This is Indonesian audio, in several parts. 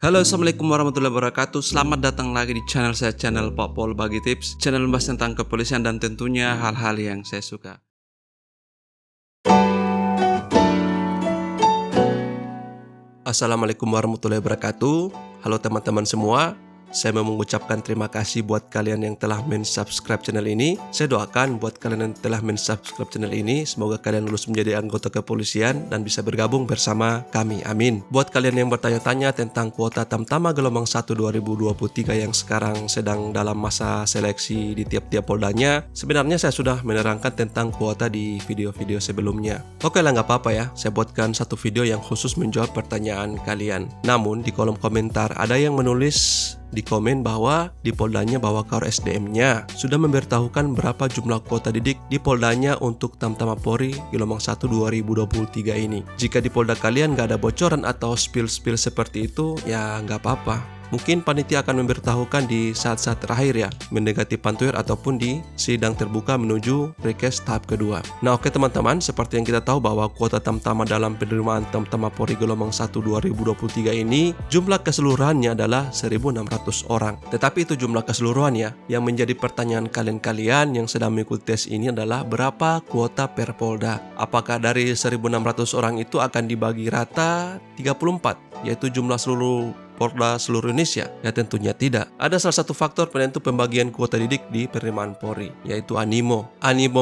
Halo, assalamualaikum warahmatullahi wabarakatuh. Selamat datang lagi di channel saya, channel Pak Pol Bagi Tips. Channel membahas tentang kepolisian dan tentunya hal-hal yang saya suka. Assalamualaikum warahmatullahi wabarakatuh. Halo teman-teman semua. Saya mau mengucapkan terima kasih buat kalian yang telah men-subscribe channel ini. Saya doakan buat kalian yang telah men-subscribe channel ini, semoga kalian lulus menjadi anggota kepolisian dan bisa bergabung bersama kami. Amin. Buat kalian yang bertanya-tanya tentang kuota Tamtama gelombang 1 2023 yang sekarang sedang dalam masa seleksi di tiap-tiap poldanya, sebenarnya saya sudah menerangkan tentang kuota di video-video sebelumnya. Oke lah, nggak apa-apa ya, saya buatkan satu video yang khusus menjawab pertanyaan kalian. Namun di kolom komentar ada yang menulis di komen bahwa di poldanya bahwa Karo SDM-nya sudah memberitahukan berapa jumlah kuota didik di poldanya untuk Tamtama Polri gelombang 1 2023 ini. Jika di polda kalian nggak ada bocoran atau spill-spill seperti itu, ya nggak apa-apa. Mungkin panitia akan memberitahukan di saat-saat terakhir ya, mendekati pantuir ataupun di sidang terbuka menuju request tahap kedua. Nah oke teman-teman, seperti yang kita tahu bahwa kuota Tamtama dalam penerimaan Tamtama Polri gelombang 1 2023 ini jumlah keseluruhannya adalah 1.600 orang. Tetapi itu jumlah keseluruhannya. Yang menjadi pertanyaan kalian yang sedang mengikuti tes ini adalah berapa kuota per polda? Apakah dari 1.600 orang itu akan dibagi rata 34, yaitu jumlah seluruh Polda seluruh Indonesia? Ya tentunya tidak. Ada salah satu faktor penentu pembagian kuota didik di penerimaan Polri, yaitu animo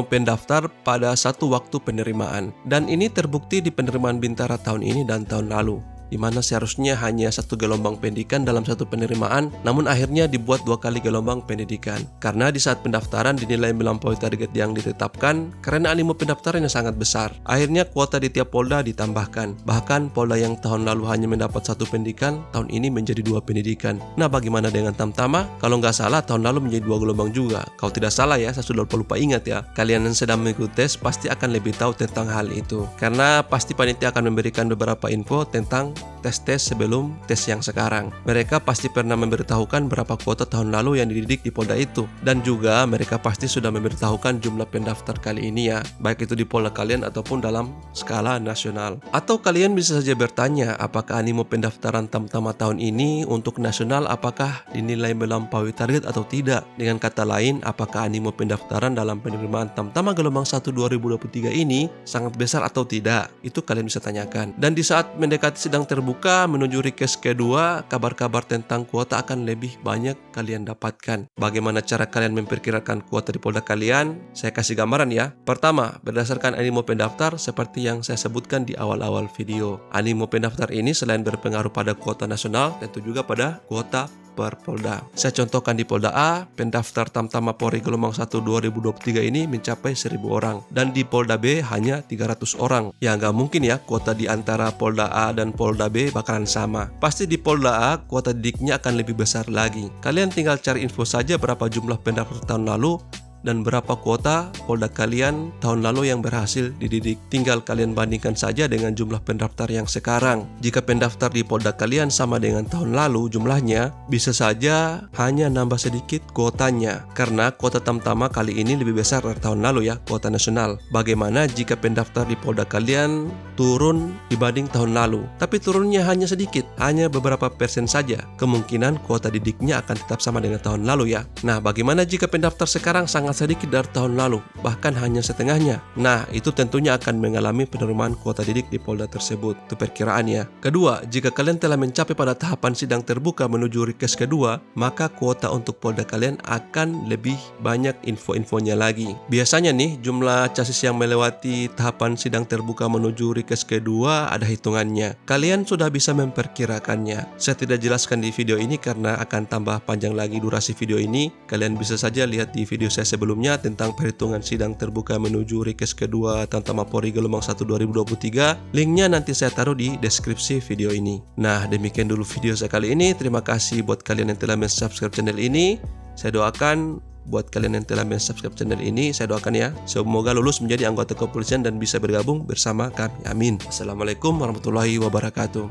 pendaftar pada satu waktu penerimaan. Dan ini terbukti di penerimaan Bintara tahun ini dan tahun lalu, di mana seharusnya hanya satu gelombang pendidikan dalam satu penerimaan, namun akhirnya dibuat 2 kali gelombang pendidikan. Karena di saat pendaftaran dinilai melampaui target yang ditetapkan, karena animo pendaftaran yang sangat besar. Akhirnya kuota di tiap polda ditambahkan. Bahkan polda yang tahun lalu hanya mendapat satu pendidikan, tahun ini menjadi 2 pendidikan. Nah bagaimana dengan Tamtama? Kalau nggak salah tahun lalu menjadi 2 gelombang juga. Kalau tidak salah ya, saya sudah lupa ingat ya. Kalian yang sedang mengikuti tes pasti akan lebih tahu tentang hal itu. Karena pasti panitia akan memberikan beberapa info tentang tes-tes sebelum tes yang sekarang. Mereka pasti pernah memberitahukan berapa kuota tahun lalu yang dididik di polda itu. Dan juga mereka pasti sudah memberitahukan jumlah pendaftar kali ini ya, baik itu di polda kalian ataupun dalam skala nasional. Atau kalian bisa saja bertanya, apakah animo pendaftaran Tamtama tahun ini untuk nasional apakah dinilai melampaui target atau tidak? Dengan kata lain, apakah animo pendaftaran dalam penerimaan Tamtama gelombang 1 2023 ini sangat besar atau tidak? Itu kalian bisa tanyakan. Dan di saat mendekati sidang terbuka menuju request kedua, kabar-kabar tentang kuota akan lebih banyak kalian dapatkan. Bagaimana cara kalian memperkirakan kuota di polda kalian? Saya kasih gambaran ya. Pertama, berdasarkan animo pendaftar seperti yang saya sebutkan di awal-awal video. Animo pendaftar ini selain berpengaruh pada kuota nasional, tentu juga pada kuota per polda. Saya contohkan di polda A, pendaftar Tamtama Polri gelombang 1 2023 ini mencapai 1.000 orang. Dan di polda B hanya 300 orang. Ya nggak mungkin ya kuota di antara polda A dan polda B bakalan sama. Pasti di polda A kuota didiknya akan lebih besar lagi. Kalian tinggal cari info saja berapa jumlah pendaftar tahun lalu dan berapa kuota polda kalian tahun lalu yang berhasil dididik. Tinggal kalian bandingkan saja dengan jumlah pendaftar yang sekarang. Jika pendaftar di polda kalian sama dengan tahun lalu jumlahnya, bisa saja hanya nambah sedikit kuotanya. Karena kuota Tamtama kali ini lebih besar dari tahun lalu ya, kuota nasional. Bagaimana jika pendaftar di polda kalian turun dibanding tahun lalu? Tapi turunnya hanya sedikit, hanya beberapa persen saja. Kemungkinan kuota didiknya akan tetap sama dengan tahun lalu ya. Nah, bagaimana jika pendaftar sekarang sangat sedikit dari tahun lalu, bahkan hanya setengahnya? Nah, itu tentunya akan mengalami penerimaan kuota didik di polda tersebut. Itu perkiraan ya. Kedua, jika kalian telah mencapai pada tahapan sidang terbuka menuju request kedua, maka kuota untuk polda kalian akan lebih banyak info-infonya lagi. Biasanya nih, jumlah chassis yang melewati tahapan sidang terbuka menuju request kedua ada hitungannya. Kalian sudah bisa memperkirakannya. Saya tidak jelaskan di video ini karena akan tambah panjang lagi durasi video ini. Kalian bisa saja lihat di video saya sebelumnya tentang perhitungan sidang terbuka menuju request kedua Tamtama Polri gelombang 1 2023. Linknya nanti saya taruh di deskripsi video ini. Nah, demikian dulu video saya kali ini. Terima kasih buat kalian yang telah subscribe channel ini. Saya doakan buat kalian yang telah subscribe channel ini, saya doakan ya, semoga lulus menjadi anggota kepolisian dan bisa bergabung bersama kami. Amin. Assalamualaikum warahmatullahi wabarakatuh.